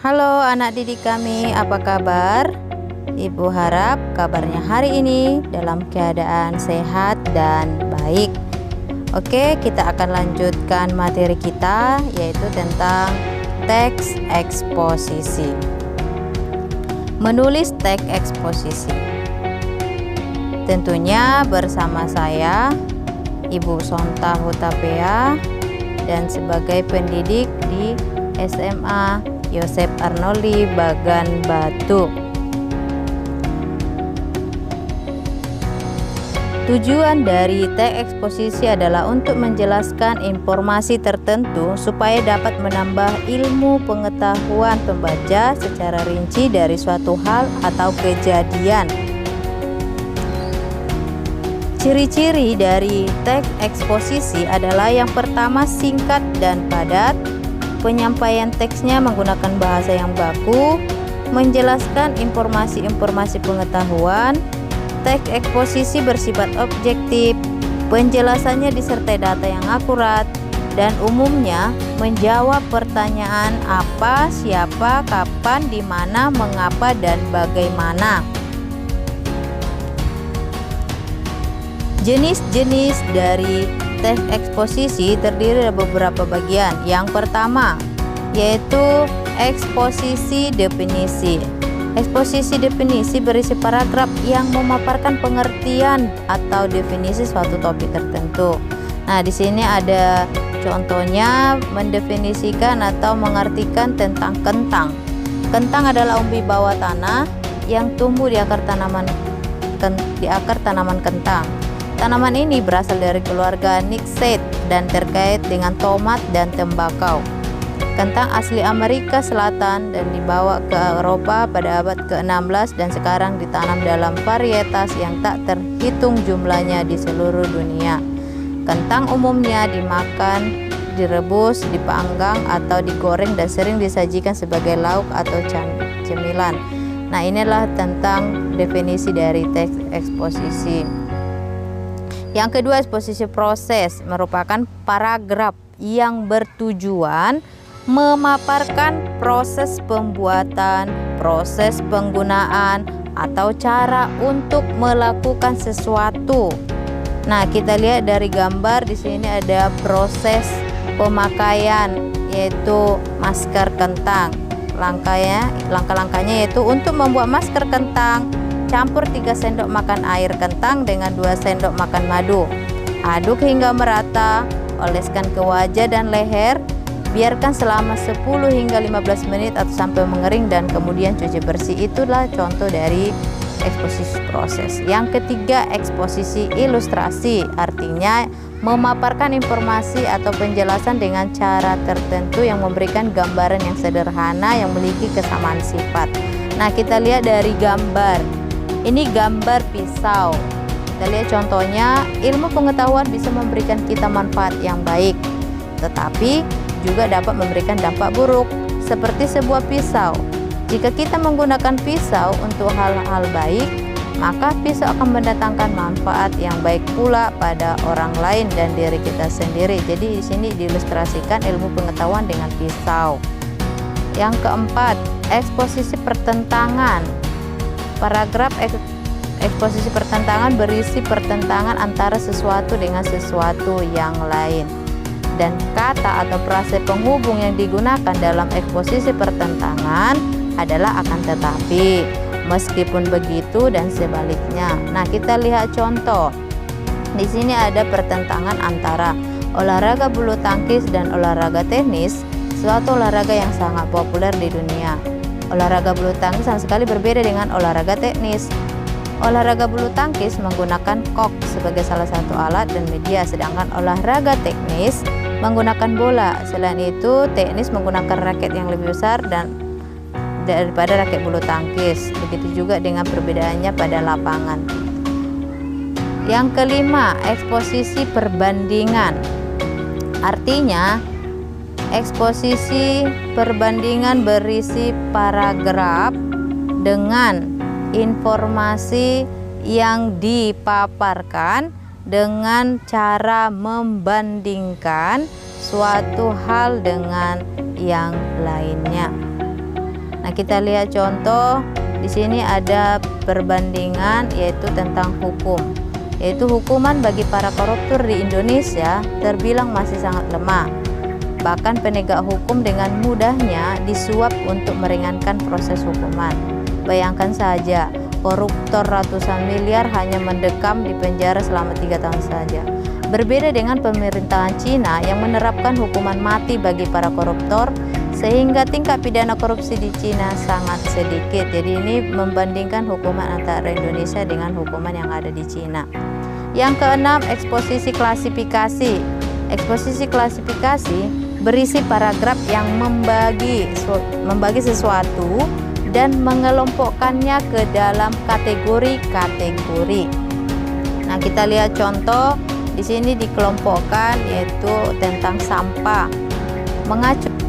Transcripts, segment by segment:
Halo anak didik kami, apa kabar? Ibu harap kabarnya hari ini dalam keadaan sehat dan baik. Oke, kita akan lanjutkan materi kita, yaitu tentang teks eksposisi. Menulis teks eksposisi. Tentunya bersama saya, Ibu Sonta Hutapea, dan sebagai pendidik di SMA Yosef Arnoldi Bagan Batu. Tujuan dari teks eksposisi adalah untuk menjelaskan informasi tertentu supaya dapat menambah ilmu pengetahuan pembaca secara rinci dari suatu hal atau kejadian. Ciri-ciri dari teks eksposisi adalah yang pertama singkat dan padat, penyampaian teksnya menggunakan bahasa yang baku, menjelaskan informasi-informasi pengetahuan. Teks eksposisi bersifat objektif, penjelasannya disertai data yang akurat, dan umumnya menjawab pertanyaan apa, siapa, kapan, di mana, mengapa, dan bagaimana. Jenis-jenis dari teks eksposisi terdiri dari beberapa bagian. Yang pertama yaitu eksposisi definisi. Eksposisi definisi berisi paragraf yang memaparkan pengertian atau definisi suatu topik tertentu. Nah, di sini ada contohnya mendefinisikan atau mengartikan tentang kentang. Kentang adalah umbi bawah tanah yang tumbuh di akar tanaman kentang. Tanaman ini berasal dari keluarga Nixaceae dan terkait dengan tomat dan tembakau. Kentang asli Amerika Selatan dan dibawa ke Eropa pada abad ke-16 dan sekarang ditanam dalam varietas yang tak terhitung jumlahnya di seluruh dunia. Kentang umumnya dimakan, direbus, dipanggang atau digoreng dan sering disajikan sebagai lauk atau cemilan. Nah, inilah tentang definisi dari teks eksposisi. Yang kedua, eksposisi proses merupakan paragraf yang bertujuan memaparkan proses pembuatan, proses penggunaan, atau cara untuk melakukan sesuatu. Nah, kita lihat dari gambar di sini ada proses pemakaian, yaitu masker kentang. Langkah-langkahnya yaitu untuk membuat masker kentang, campur 3 sendok makan air kentang dengan 2 sendok makan madu. Aduk hingga merata, oleskan ke wajah dan leher, biarkan selama 10 hingga 15 menit atau sampai mengering dan kemudian cuci bersih. Itulah contoh dari eksposisi proses. Yang ketiga, eksposisi ilustrasi, artinya memaparkan informasi atau penjelasan dengan cara tertentu yang memberikan gambaran yang sederhana yang memiliki kesamaan sifat. Nah, kita lihat dari gambar. Ini gambar pisau. Kita lihat contohnya, ilmu pengetahuan bisa memberikan kita manfaat yang baik, tetapi juga dapat memberikan dampak buruk, seperti sebuah pisau. Jika kita menggunakan pisau untuk hal-hal baik, maka pisau akan mendatangkan manfaat yang baik pula pada orang lain dan diri kita sendiri. Jadi di sini diilustrasikan ilmu pengetahuan dengan pisau. Yang keempat, eksposisi pertentangan. Paragraf eksposisi pertentangan berisi pertentangan antara sesuatu dengan sesuatu yang lain, dan kata atau frase penghubung yang digunakan dalam eksposisi pertentangan adalah akan tetapi, meskipun begitu, dan sebaliknya. Nah, kita lihat contoh. Di sini ada pertentangan antara olahraga bulu tangkis dan olahraga tenis, suatu olahraga yang sangat populer di dunia. Olahraga bulu tangkis sama sekali berbeda dengan olahraga tenis. Olahraga bulu tangkis menggunakan kok sebagai salah satu alat dan media, sedangkan olahraga tenis menggunakan bola. Selain itu, tenis menggunakan raket yang lebih besar dan daripada raket bulu tangkis. Begitu juga dengan perbedaannya pada lapangan. Yang kelima, eksposisi perbandingan. Artinya, eksposisi perbandingan berisi paragraf dengan informasi yang dipaparkan dengan cara membandingkan suatu hal dengan yang lainnya. Nah, kita lihat contoh di sini ada perbandingan yaitu tentang hukum. Yaitu hukuman bagi para koruptor di Indonesia terbilang masih sangat lemah. Bahkan penegak hukum dengan mudahnya disuap untuk meringankan proses hukuman. Bayangkan saja, koruptor ratusan miliar hanya mendekam di penjara selama 3 tahun saja. Berbeda dengan pemerintahan Cina yang menerapkan hukuman mati bagi para koruptor, sehingga tingkat pidana korupsi di Cina sangat sedikit. Jadi ini membandingkan hukuman antara Indonesia dengan hukuman yang ada di Cina. Yang keenam, eksposisi klasifikasi. Eksposisi klasifikasi berisi paragraf yang membagi sesuatu dan mengelompokkannya ke dalam kategori-kategori. Nah, kita lihat contoh di sini dikelompokkan yaitu tentang sampah.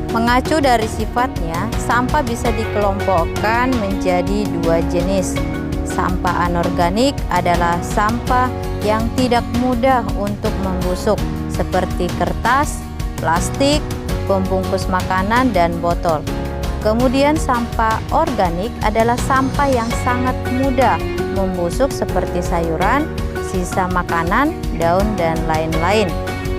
Mengacu dari sifatnya, sampah bisa dikelompokkan menjadi 2 jenis. Sampah anorganik adalah sampah yang tidak mudah untuk membusuk, seperti kertas, plastik, pembungkus makanan, dan botol. Kemudian sampah organik adalah sampah yang sangat mudah membusuk, seperti sayuran, sisa makanan, daun, dan lain-lain.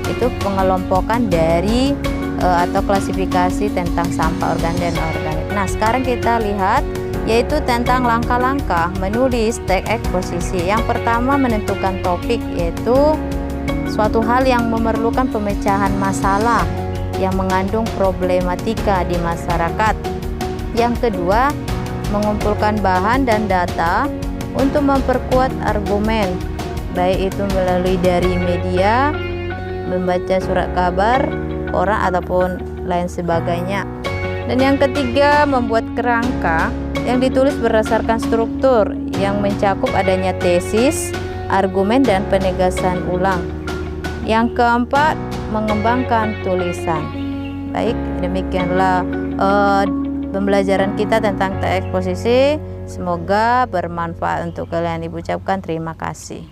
Itu pengelompokan dari atau klasifikasi tentang sampah organik dan anorganik. Nah, sekarang kita lihat yaitu tentang langkah-langkah menulis teks eksposisi. Yang pertama, menentukan topik, yaitu suatu hal yang memerlukan pemecahan masalah yang mengandung problematika di masyarakat. Yang kedua, mengumpulkan bahan dan data untuk memperkuat argumen, baik itu melalui dari media, membaca surat kabar, koran, ataupun lain sebagainya. Dan yang ketiga, membuat kerangka yang ditulis berdasarkan struktur yang mencakup adanya tesis, argumen, dan penegasan ulang. Yang keempat, mengembangkan tulisan. Baik, demikianlah pembelajaran kita tentang teks eksposisi. Semoga bermanfaat untuk kalian. Ibu ucapkan terima kasih.